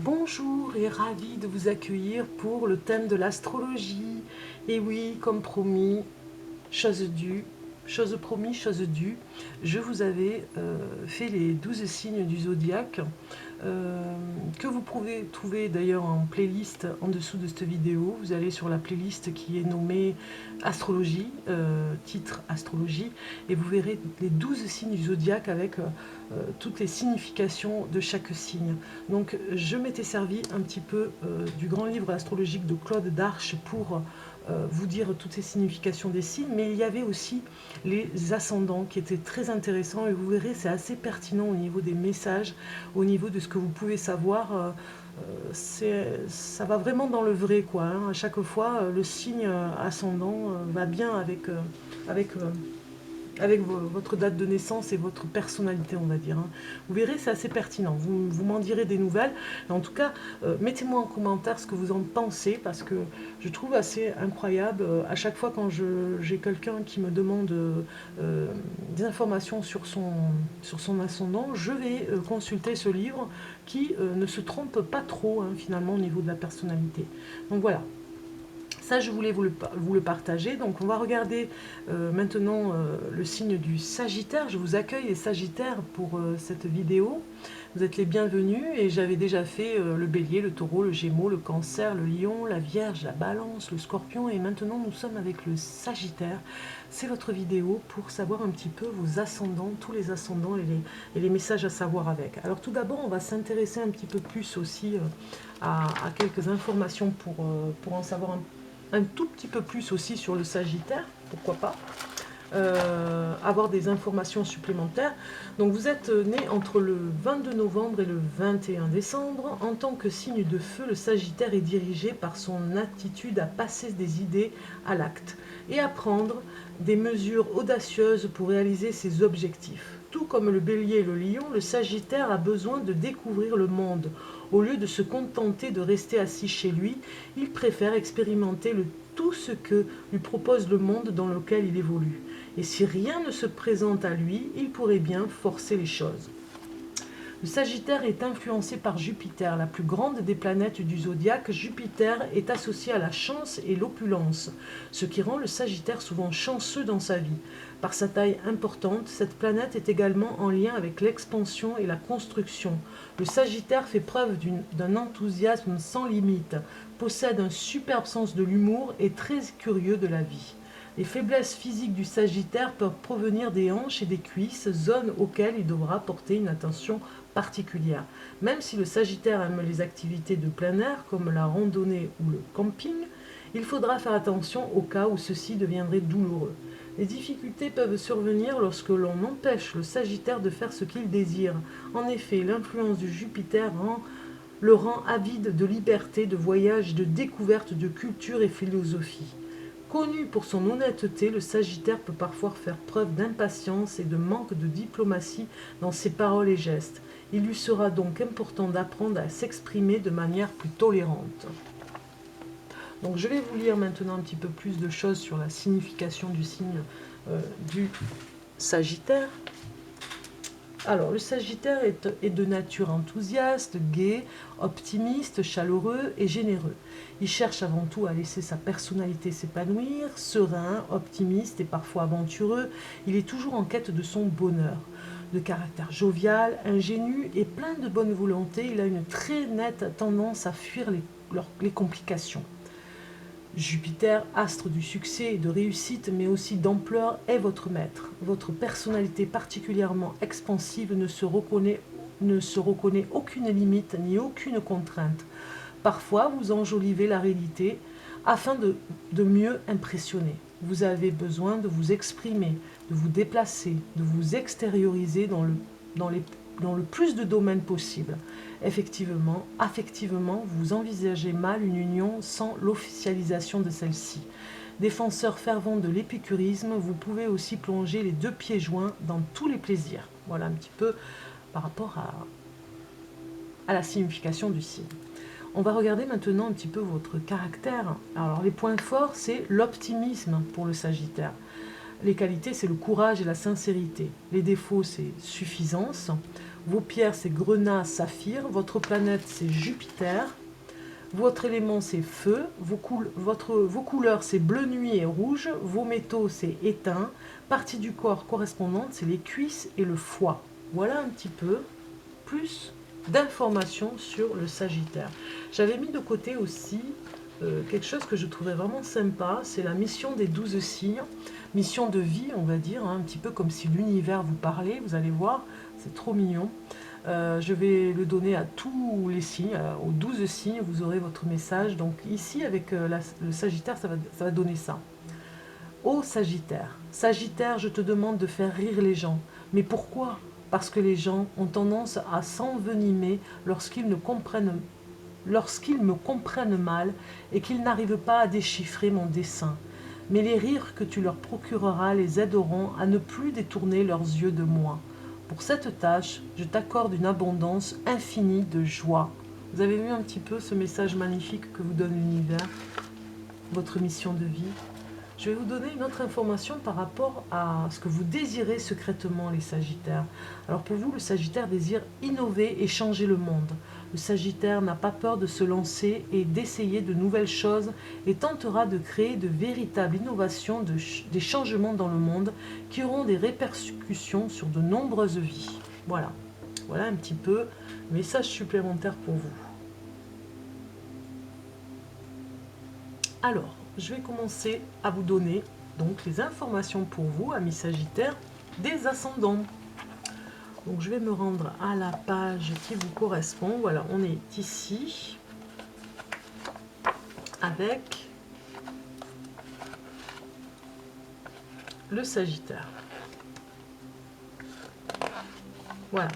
Bonjour et ravi de vous accueillir pour le thème de l'astrologie. Et oui, comme promis, chose due, chose promis, chose due, je vous avais fait les 12 signes du zodiaque que vous pouvez trouver d'ailleurs en playlist en dessous de cette vidéo. Vous allez sur la playlist qui est nommée astrologie, titre astrologie, et vous verrez les 12 signes du zodiaque avec toutes les significations de chaque signe. Donc je m'étais servi un petit peu du grand livre astrologique de Claude Darche pour vous dire toutes ces significations des signes, mais il y avait aussi les ascendants qui étaient très intéressants et vous verrez c'est assez pertinent au niveau des messages, au niveau de ce que vous pouvez savoir. Ça va vraiment dans le vrai quoi, hein. À chaque fois le signe ascendant va bien avec votre date de naissance et votre personnalité, on va dire, hein. Vous verrez, c'est assez pertinent. Vous m'en direz des nouvelles. En tout cas, mettez-moi en commentaire ce que vous en pensez, parce que je trouve assez incroyable. À chaque fois quand j'ai quelqu'un qui me demande des informations sur son ascendant, je vais consulter ce livre qui ne se trompe pas trop, hein, finalement, au niveau de la personnalité. Donc voilà. Ça, je voulais vous le partager. Donc, on va regarder maintenant le signe du Sagittaire. Je vous accueille les Sagittaires pour cette vidéo. Vous êtes les bienvenus et j'avais déjà fait le Bélier, le Taureau, le Gémeaux, le Cancer, le Lion, la Vierge, la Balance, le Scorpion. Et maintenant, nous sommes avec le Sagittaire. C'est votre vidéo pour savoir un petit peu vos ascendants, tous les ascendants et les messages à savoir avec. Alors, tout d'abord, on va s'intéresser un petit peu plus aussi à quelques informations pour en savoir un tout petit peu plus aussi sur le Sagittaire, pourquoi pas, avoir des informations supplémentaires. Donc vous êtes né entre le 22 novembre et le 21 décembre. En tant que signe de feu, le Sagittaire est dirigé par son attitude à passer des idées à l'acte et à prendre des mesures audacieuses pour réaliser ses objectifs. Tout comme le Bélier et le Lion, le Sagittaire a besoin de découvrir le monde. Au lieu de se contenter de rester assis chez lui, il préfère expérimenter tout ce que lui propose le monde dans lequel il évolue. Et si rien ne se présente à lui, il pourrait bien forcer les choses. Le Sagittaire est influencé par Jupiter, la plus grande des planètes du zodiaque. Jupiter est associé à la chance et l'opulence, ce qui rend le Sagittaire souvent chanceux dans sa vie. Par sa taille importante, cette planète est également en lien avec l'expansion et la construction. Le Sagittaire fait preuve d'un enthousiasme sans limite, possède un superbe sens de l'humour et est très curieux de la vie. Les faiblesses physiques du Sagittaire peuvent provenir des hanches et des cuisses, zones auxquelles il devra porter une attention particulière. Même si le Sagittaire aime les activités de plein air, comme la randonnée ou le camping, il faudra faire attention au cas où ceci deviendrait douloureux. Les difficultés peuvent survenir lorsque l'on empêche le Sagittaire de faire ce qu'il désire. En effet, l'influence du Jupiter le rend avide de liberté, de voyage, de découverte de culture et philosophie. Connu pour son honnêteté, le Sagittaire peut parfois faire preuve d'impatience et de manque de diplomatie dans ses paroles et gestes. Il lui sera donc important d'apprendre à s'exprimer de manière plus tolérante. Donc je vais vous lire maintenant un petit peu plus de choses sur la signification du signe du Sagittaire. Alors, le Sagittaire est de nature enthousiaste, gai, optimiste, chaleureux et généreux. Il cherche avant tout à laisser sa personnalité s'épanouir, serein, optimiste et parfois aventureux. Il est toujours en quête de son bonheur. De caractère jovial, ingénu et plein de bonne volonté, il a une très nette tendance à fuir les complications. Jupiter, astre du succès et de réussite, mais aussi d'ampleur, est votre maître. Votre personnalité particulièrement expansive ne se reconnaît aucune limite ni aucune contrainte. Parfois, vous enjolivez la réalité afin de mieux impressionner. Vous avez besoin de vous exprimer, de vous déplacer, de vous extérioriser dans le plus de domaines possible. Effectivement, affectivement, vous envisagez mal une union sans l'officialisation de celle-ci. Défenseur fervent de l'épicurisme, vous pouvez aussi plonger les deux pieds joints dans tous les plaisirs. Voilà un petit peu par rapport à la signification du signe. On va regarder maintenant un petit peu votre caractère. Alors les points forts, c'est l'optimisme pour le Sagittaire. Les qualités, c'est le courage et la sincérité. Les défauts, c'est suffisance. Vos pierres, c'est grenat, saphir. Votre planète, c'est Jupiter. Votre élément, c'est feu. Vos couleurs, c'est bleu nuit et rouge. Vos métaux, c'est éteint. Partie du corps correspondante, c'est les cuisses et le foie. Voilà un petit peu plus d'informations sur le Sagittaire. J'avais mis de côté aussi quelque chose que je trouvais vraiment sympa, c'est la mission des 12 signes. Mission de vie, on va dire, hein, un petit peu comme si l'univers vous parlait, vous allez voir, c'est trop mignon. Je vais le donner à tous les signes, aux 12 signes, vous aurez votre message. Donc ici, avec le Sagittaire, ça va donner ça. Ô Sagittaire, Sagittaire, je te demande de faire rire les gens. Mais pourquoi? Parce que les gens ont tendance à s'envenimer lorsqu'ils me comprennent mal et qu'ils n'arrivent pas à déchiffrer mon dessein. Mais les rires que tu leur procureras les aideront à ne plus détourner leurs yeux de moi. Pour cette tâche, je t'accorde une abondance infinie de joie. Vous avez vu un petit peu ce message magnifique que vous donne l'univers, votre mission de vie. Je vais vous donner une autre information par rapport à ce que vous désirez secrètement, les Sagittaires. Alors pour vous, le Sagittaire désire innover et changer le monde. Le Sagittaire n'a pas peur de se lancer et d'essayer de nouvelles choses et tentera de créer de véritables innovations, des changements dans le monde qui auront des répercussions sur de nombreuses vies. Voilà, voilà un petit peu le message supplémentaire pour vous. Alors, je vais commencer à vous donner donc les informations pour vous, amis Sagittaires, des ascendants. Donc je vais me rendre à la page qui vous correspond. Voilà, on est ici avec le Sagittaire. Voilà.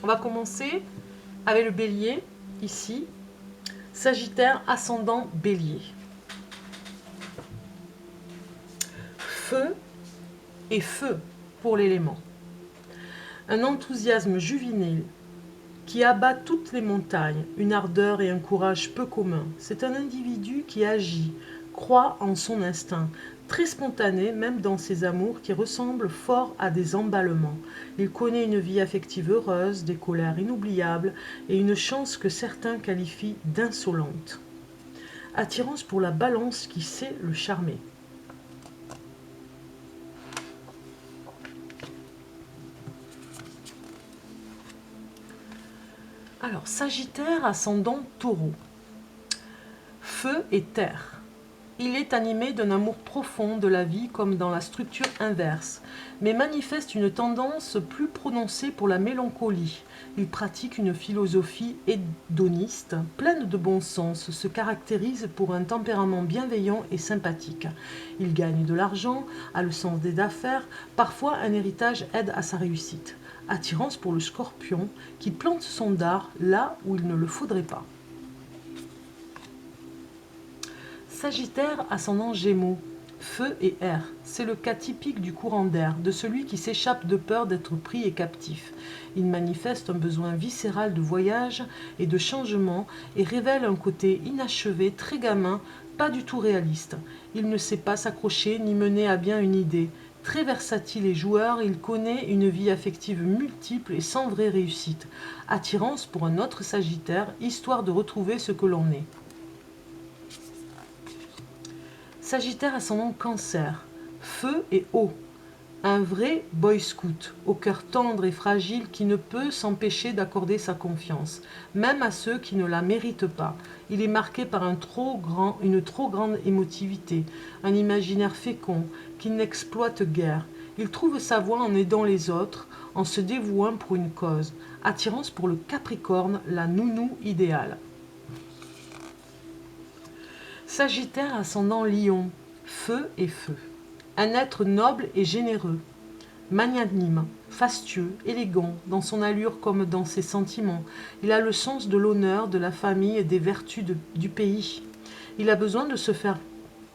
On va commencer avec le Bélier, ici. Sagittaire, ascendant Bélier. Feu et feu pour l'élément. Un enthousiasme juvénile qui abat toutes les montagnes, une ardeur et un courage peu communs. C'est un individu qui agit, croit en son instinct, très spontané même dans ses amours qui ressemblent fort à des emballements. Il connaît une vie affective heureuse, des colères inoubliables et une chance que certains qualifient d'insolente. Attirance pour la balance qui sait le charmer. Alors, Sagittaire, ascendant Taureau. Feu et terre. Il est animé d'un amour profond de la vie comme dans la structure inverse, mais manifeste une tendance plus prononcée pour la mélancolie. Il pratique une philosophie hédoniste, pleine de bon sens, se caractérise pour un tempérament bienveillant et sympathique. Il gagne de l'argent, a le sens des affaires, parfois un héritage aide à sa réussite. Attirance pour le Scorpion, qui plante son dard là où il ne le faudrait pas. Sagittaire, ascendant Gémeaux. Feu et air, c'est le cas typique du courant d'air, de celui qui s'échappe de peur d'être pris et captif. Il manifeste un besoin viscéral de voyage et de changement et révèle un côté inachevé, très gamin, pas du tout réaliste. Il ne sait pas s'accrocher ni mener à bien une idée. Très versatile et joueur, il connaît une vie affective multiple et sans vraie réussite. Attirance pour un autre Sagittaire, histoire de retrouver ce que l'on est. Sagittaire ascendant Cancer. Feu et eau. Un vrai boy scout, au cœur tendre et fragile qui ne peut s'empêcher d'accorder sa confiance, même à ceux qui ne la méritent pas. Il est marqué par une trop grande émotivité, un imaginaire fécond qui n'exploite guère. Il trouve sa voie en aidant les autres, en se dévouant pour une cause. Attirance pour le Capricorne, la nounou idéale. Sagittaire ascendant Lion. Feu et feu. Un être noble et généreux, magnanime, fastueux, élégant, dans son allure comme dans ses sentiments. Il a le sens de l'honneur, de la famille et des vertus du pays. Il a besoin de se faire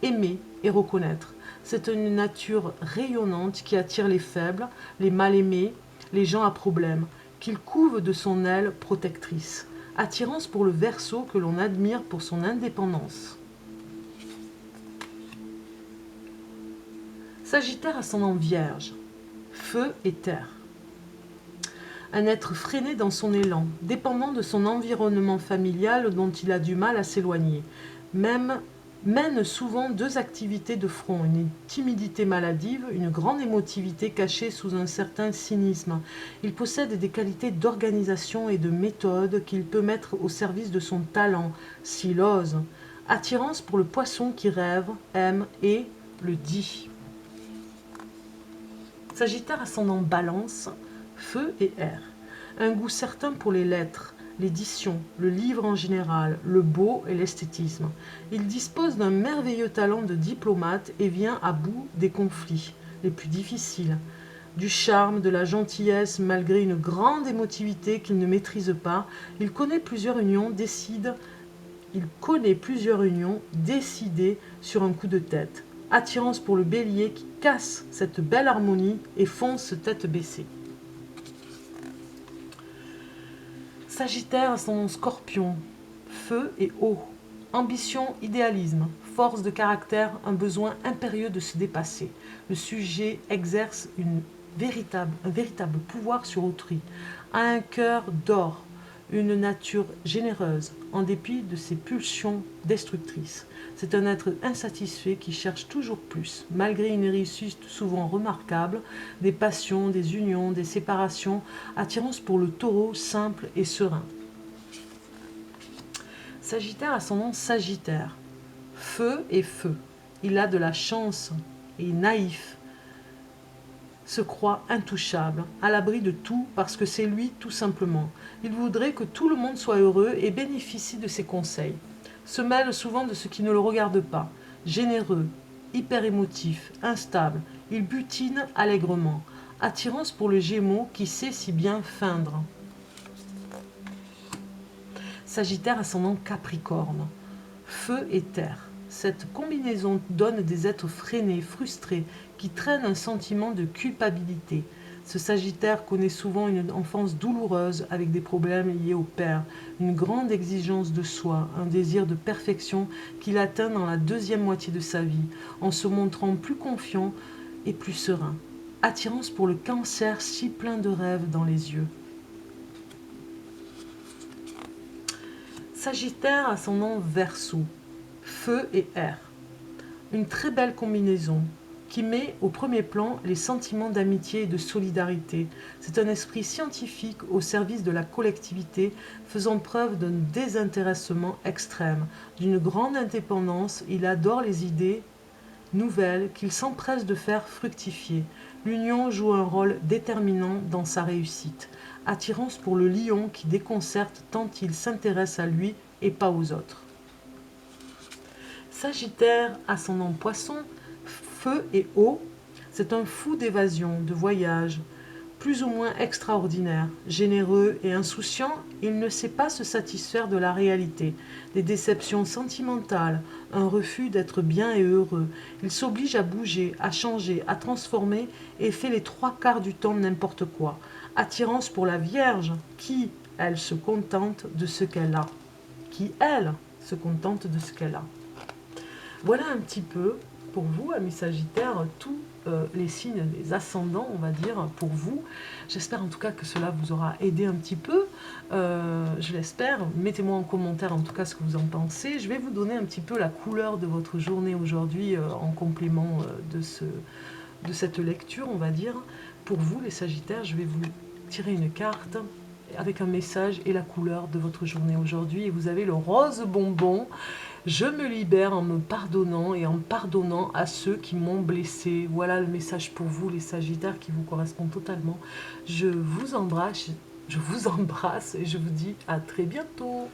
aimer et reconnaître. C'est une nature rayonnante qui attire les faibles, les mal-aimés, les gens à problème, qu'il couve de son aile protectrice. Attirance pour le Verseau que l'on admire pour son indépendance. Sagittaire ascendant Vierge. Feu et terre. un être freiné dans son élan, dépendant de son environnement familial dont il a du mal à s'éloigner. Mène souvent deux activités de front, une timidité maladive, une grande émotivité cachée sous un certain cynisme. Il possède des qualités d'organisation et de méthode qu'il peut mettre au service de son talent, s'il ose. Attirance pour le poisson qui rêve, aime et le dit. Sagittaire ascendant Balance, feu et air. Un goût certain pour les lettres, l'édition, le livre en général, le beau et l'esthétisme. Il dispose d'un merveilleux talent de diplomate et vient à bout des conflits les plus difficiles. Du charme, de la gentillesse, malgré une grande émotivité qu'il ne maîtrise pas, il connaît plusieurs unions décidées sur un coup de tête. Attirance pour le bélier qui casse cette belle harmonie et fonce tête baissée. Sagittaire ascendant Scorpion, feu et eau. Ambition, idéalisme, force de caractère, un besoin impérieux de se dépasser. Le sujet exerce un véritable pouvoir sur autrui. A un cœur d'or, une nature généreuse, en dépit de ses pulsions destructrices. C'est un être insatisfait qui cherche toujours plus, malgré une réussite souvent remarquable, des passions, des unions, des séparations, attirance pour le taureau simple et serein. Sagittaire ascendant Sagittaire, feu et feu. Il a de la chance et naïf, se croit intouchable, à l'abri de tout parce que c'est lui tout simplement. Il voudrait que tout le monde soit heureux et bénéficie de ses conseils. Se mêle souvent de ce qui ne le regarde pas. Généreux, hyper émotif, instable, il butine allègrement. Attirance pour le Gémeaux qui sait si bien feindre. Sagittaire ascendant Capricorne, feu et terre. Cette combinaison donne des êtres freinés, frustrés, qui traînent un sentiment de culpabilité. Ce Sagittaire connaît souvent une enfance douloureuse avec des problèmes liés au père, une grande exigence de soi, un désir de perfection qu'il atteint dans la deuxième moitié de sa vie, en se montrant plus confiant et plus serein. Attirance pour le Cancer si plein de rêves dans les yeux. Sagittaire ascendant Verseau, feu et air. Une très belle combinaison qui met au premier plan les sentiments d'amitié et de solidarité. C'est un esprit scientifique au service de la collectivité, faisant preuve d'un désintéressement extrême, d'une grande indépendance. Il adore les idées nouvelles qu'il s'empresse de faire fructifier. L'union joue un rôle déterminant dans sa réussite. Attirance pour le lion qui déconcerte tant il s'intéresse à lui et pas aux autres. Sagittaire ascendant Poisson, feu et eau, c'est un fou d'évasion, de voyage, plus ou moins extraordinaire, généreux et insouciant, il ne sait pas se satisfaire de la réalité, des déceptions sentimentales, un refus d'être bien et heureux. Il s'oblige à bouger, à changer, à transformer et fait les trois quarts du temps n'importe quoi. Attirance pour la Vierge, qui, elle, se contente de ce qu'elle a. Voilà un petit peu pour vous, amis Sagittaires, tous les signes, les ascendants, on va dire, pour vous. J'espère en tout cas que cela vous aura aidé un petit peu. Je l'espère. Mettez-moi en commentaire en tout cas ce que vous en pensez. Je vais vous donner un petit peu la couleur de votre journée aujourd'hui en complément de cette lecture, on va dire. Pour vous, les Sagittaires, je vais vous tirer une carte avec un message et la couleur de votre journée aujourd'hui. Et vous avez le rose bonbon. Je me libère en me pardonnant et en pardonnant à ceux qui m'ont blessé. Voilà le message pour vous, les Sagittaires, qui vous correspond totalement. Je vous embrasse et je vous dis à très bientôt.